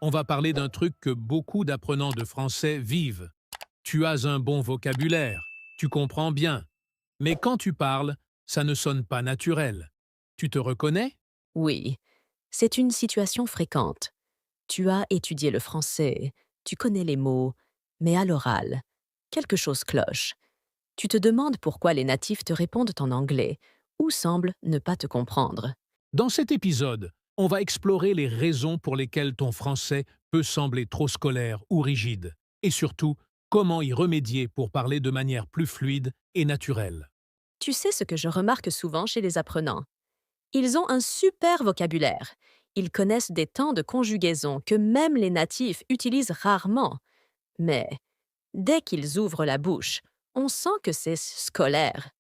on va parler d'un truc que beaucoup d'apprenants de français vivent. Tu as un bon vocabulaire, tu comprends bien, mais quand tu parles, ça ne sonne pas naturel. Tu te reconnais? Oui, c'est une situation fréquente. Tu as étudié le français, tu connais les mots, mais à l'oral, quelque chose cloche. Tu te demandes pourquoi les natifs te répondent en anglais ou semblent ne pas te comprendre. Dans cet épisode, on va explorer les raisons pour lesquelles ton français peut sembler trop scolaire ou rigide, et surtout, comment y remédier pour parler de manière plus fluide et naturelle. Tu sais ce que je remarque souvent chez les apprenants? Ils ont un super vocabulaire. Ils connaissent des temps de conjugaison que même les natifs utilisent rarement. Mais dès qu'ils ouvrent la bouche, on sent que c'est scolaire,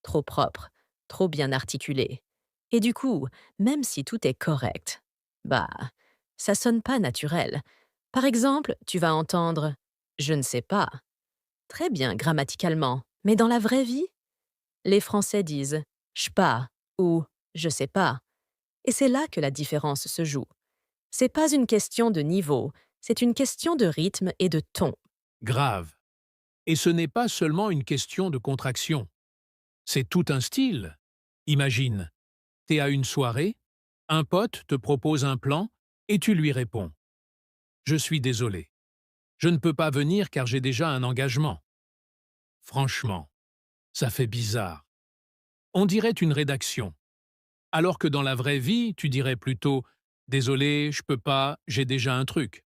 trop propre, trop bien articulé. Et du coup, même si tout est correct, bah, ça sonne pas naturel. Par exemple, tu vas entendre «je ne sais pas». Très bien grammaticalement, mais dans la vraie vie, les Français disent «j'pas» ou «je sais pas». Et c'est là que la différence se joue. C'est pas une question de niveau, c'est une question de rythme et de ton. Grave. Et ce n'est pas seulement une question de contraction. C'est tout un style. Imagine, t'es à une soirée, un pote te propose un plan et tu lui réponds. Je suis désolé. Je ne peux pas venir car j'ai déjà un engagement. Franchement, ça fait bizarre. On dirait une rédaction. Alors que dans la vraie vie, tu dirais plutôt désolé, je peux pas, j'ai déjà un truc.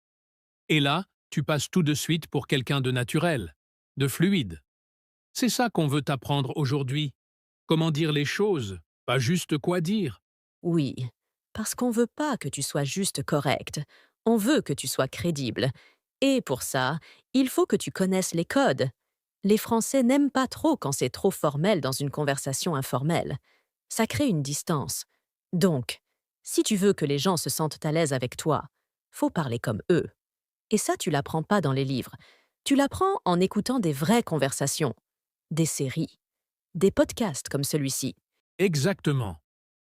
Et là, tu passes tout de suite pour quelqu'un de naturel, de fluide. C'est ça qu'on veut t'apprendre aujourd'hui. Comment dire les choses, pas juste quoi dire. Oui, parce qu'on veut pas que tu sois juste correct, on veut que tu sois crédible. Et pour ça, il faut que tu connaisses les codes. Les Français n'aiment pas trop quand c'est trop formel dans une conversation informelle. Ça crée une distance. Donc, si tu veux que les gens se sentent à l'aise avec toi, faut parler comme eux. Et ça, tu l'apprends pas dans les livres. Tu l'apprends en écoutant des vraies conversations, des séries, des podcasts comme celui-ci. Exactement.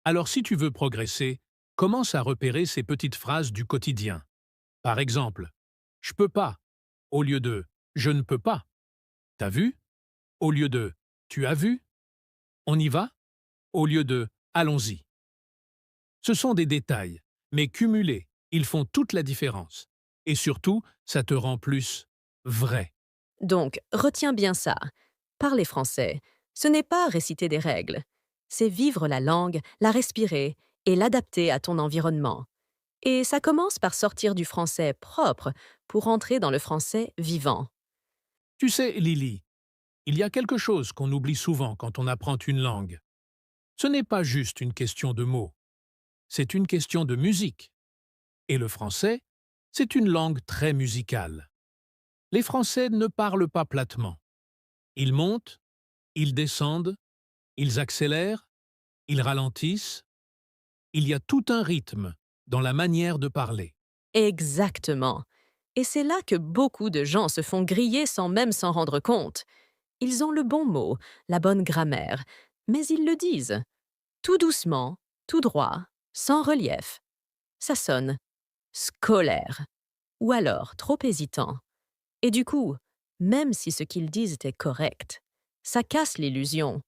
Alors si tu veux progresser, commence à repérer ces petites phrases du quotidien. Par exemple, je peux pas, au lieu de je ne peux pas. T'as vu? Au lieu de tu as vu? On y va? Au lieu de allons-y. Ce sont des détails, mais cumulés, ils font toute la différence. Et surtout, ça te rend plus vrai. Donc, retiens bien ça. Parler français, ce n'est pas réciter des règles. C'est vivre la langue, la respirer et l'adapter à ton environnement. Et ça commence par sortir du français propre pour entrer dans le français vivant. Tu sais, Lily, il y a quelque chose qu'on oublie souvent quand on apprend une langue. Ce n'est pas juste une question de mots, c'est une question de musique. Et le français, c'est une langue très musicale. Les Français ne parlent pas platement. Ils montent, ils descendent, ils accélèrent, ils ralentissent. Il y a tout un rythme dans la manière de parler. Exactement. Et c'est là que beaucoup de gens se font griller sans même s'en rendre compte. Ils ont le bon mot, la bonne grammaire, mais ils le disent. Tout doucement, tout droit, sans relief. Ça sonne scolaire, ou alors trop hésitant. Et du coup, même si ce qu'ils disent est correct, ça casse l'illusion.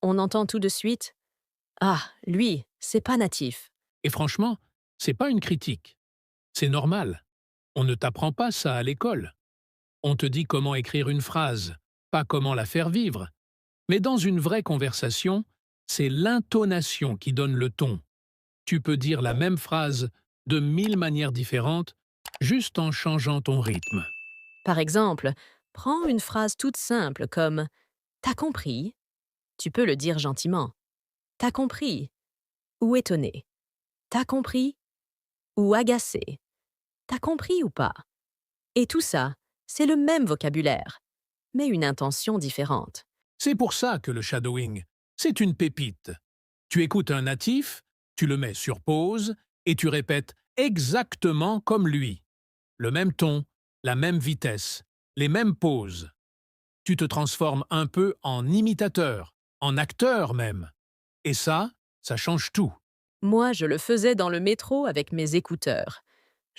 On entend tout de suite «Ah, lui, c'est pas natif». Et franchement, c'est pas une critique. C'est normal. On ne t'apprend pas ça à l'école. On te dit comment écrire une phrase, pas comment la faire vivre. Mais dans une vraie conversation, c'est l'intonation qui donne le ton. Tu peux dire la même phrase de 1000 manières différentes, juste en changeant ton rythme. Par exemple, prends une phrase toute simple comme «T'as compris?» Tu peux le dire gentiment. «T'as compris?» ou étonné. «T'as compris?» ou agacé. «T'as compris ou pas?» Et tout ça, c'est le même vocabulaire, mais une intention différente. C'est pour ça que le shadowing, c'est une pépite. Tu écoutes un natif, tu le mets sur pause et tu répètes exactement comme lui. Le même ton, la même vitesse, les mêmes pauses. Tu te transformes un peu en imitateur, en acteur même. Et ça change tout. Moi, je le faisais dans le métro avec mes écouteurs.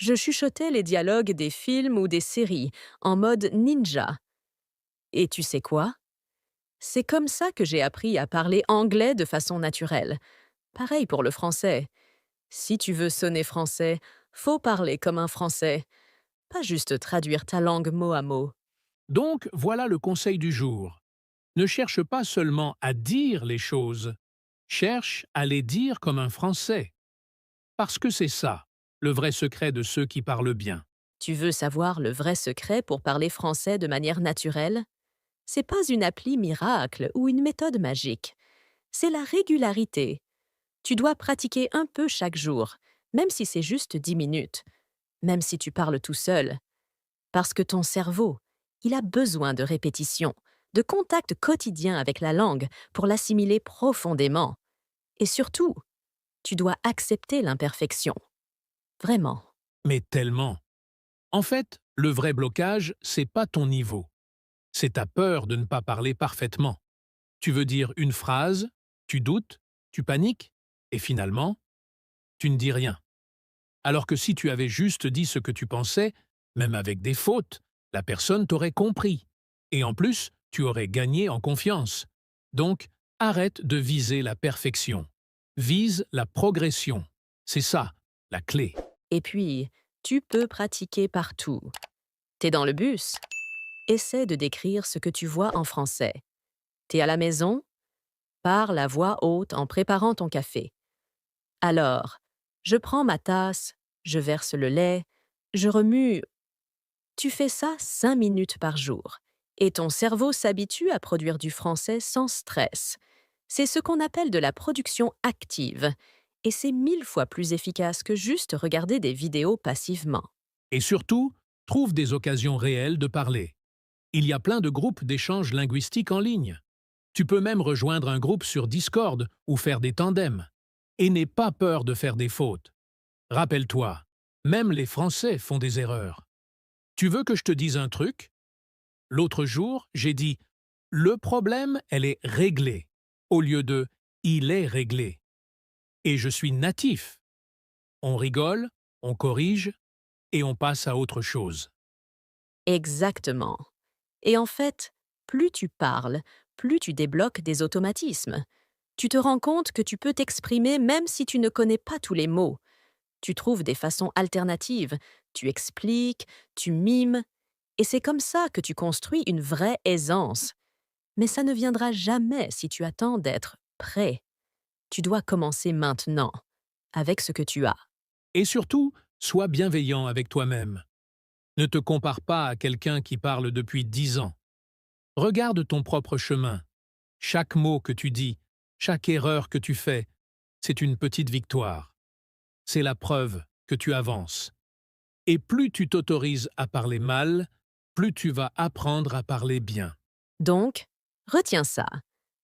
Je chuchotais les dialogues des films ou des séries, en mode ninja. Et tu sais quoi? C'est comme ça que j'ai appris à parler anglais de façon naturelle. Pareil pour le français. Si tu veux sonner français, faut parler comme un français, pas juste traduire ta langue mot à mot. Donc, voilà le conseil du jour. Ne cherche pas seulement à dire les choses, cherche à les dire comme un Français. Parce que c'est ça, le vrai secret de ceux qui parlent bien. Tu veux savoir le vrai secret pour parler français de manière naturelle? C'est pas une appli miracle ou une méthode magique. C'est la régularité. Tu dois pratiquer un peu chaque jour, même si c'est juste 10 minutes, même si tu parles tout seul. Parce que ton cerveau, il a besoin de répétition, de contact quotidien avec la langue pour l'assimiler profondément. Et surtout, tu dois accepter l'imperfection. Vraiment. Mais tellement. En fait, le vrai blocage, c'est pas ton niveau. C'est ta peur de ne pas parler parfaitement. Tu veux dire une phrase, tu doutes, tu paniques, et finalement, tu ne dis rien. Alors que si tu avais juste dit ce que tu pensais, même avec des fautes, la personne t'aurait compris. Et en plus, tu aurais gagné en confiance. Donc, arrête de viser la perfection. Vise la progression. C'est ça, la clé. Et puis, tu peux pratiquer partout. T'es dans le bus? Essaie de décrire ce que tu vois en français. T'es à la maison? Parle à voix haute en préparant ton café. Alors, je prends ma tasse, je verse le lait, je remue. Tu fais ça 5 minutes par jour. Et ton cerveau s'habitue à produire du français sans stress. C'est ce qu'on appelle de la production active. Et c'est 1000 fois plus efficace que juste regarder des vidéos passivement. Et surtout, trouve des occasions réelles de parler. Il y a plein de groupes d'échanges linguistiques en ligne. Tu peux même rejoindre un groupe sur Discord ou faire des tandems. Et n'aie pas peur de faire des fautes. Rappelle-toi, même les Français font des erreurs. Tu veux que je te dise un truc? L'autre jour, j'ai dit « Le problème, elle est réglée » au lieu de « Il est réglé ». Et je suis natif. On rigole, on corrige et on passe à autre chose. Exactement. Et en fait, plus tu parles, plus tu débloques des automatismes. Tu te rends compte que tu peux t'exprimer même si tu ne connais pas tous les mots. Tu trouves des façons alternatives, tu expliques, tu mimes, et c'est comme ça que tu construis une vraie aisance. Mais ça ne viendra jamais si tu attends d'être prêt. Tu dois commencer maintenant, avec ce que tu as. Et surtout, sois bienveillant avec toi-même. Ne te compare pas à quelqu'un qui parle depuis 10 ans. Regarde ton propre chemin. Chaque mot que tu dis, chaque erreur que tu fais, c'est une petite victoire. C'est la preuve que tu avances. Et plus tu t'autorises à parler mal, plus tu vas apprendre à parler bien. Donc, retiens ça.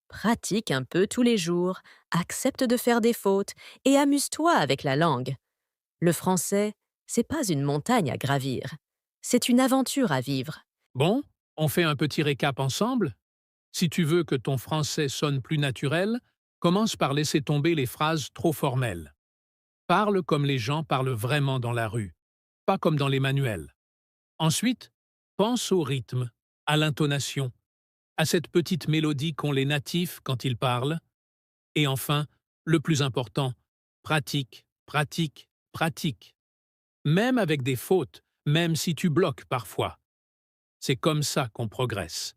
Pratique un peu tous les jours, accepte de faire des fautes et amuse-toi avec la langue. Le français, c'est pas une montagne à gravir. C'est une aventure à vivre. Bon, on fait un petit récap ensemble? Si tu veux que ton français sonne plus naturel, commence par laisser tomber les phrases trop formelles. Parle comme les gens parlent vraiment dans la rue, pas comme dans les manuels. Ensuite, pense au rythme, à l'intonation, à cette petite mélodie qu'ont les natifs quand ils parlent. Et enfin, le plus important, pratique, pratique, pratique. Même avec des fautes, même si tu bloques parfois. C'est comme ça qu'on progresse.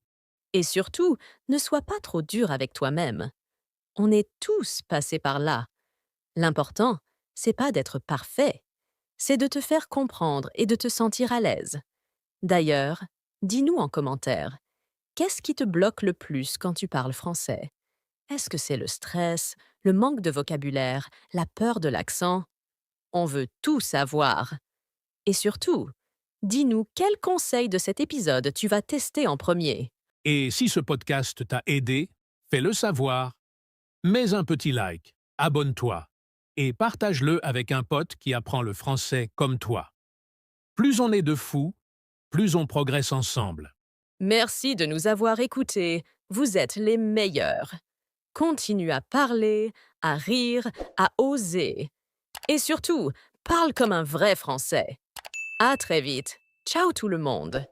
Et surtout, ne sois pas trop dur avec toi-même. On est tous passés par là. L'important, c'est pas d'être parfait, c'est de te faire comprendre et de te sentir à l'aise. D'ailleurs, dis-nous en commentaire, qu'est-ce qui te bloque le plus quand tu parles français? Est-ce que c'est le stress, le manque de vocabulaire, la peur de l'accent? On veut tout savoir. Et surtout, dis-nous quel conseil de cet épisode tu vas tester en premier. Et si ce podcast t'a aidé, fais-le savoir. Mets un petit like, abonne-toi et partage-le avec un pote qui apprend le français comme toi. Plus on est de fous, plus on progresse ensemble. Merci de nous avoir écoutés. Vous êtes les meilleurs. Continue à parler, à rire, à oser. Et surtout, parle comme un vrai Français. À très vite. Ciao tout le monde.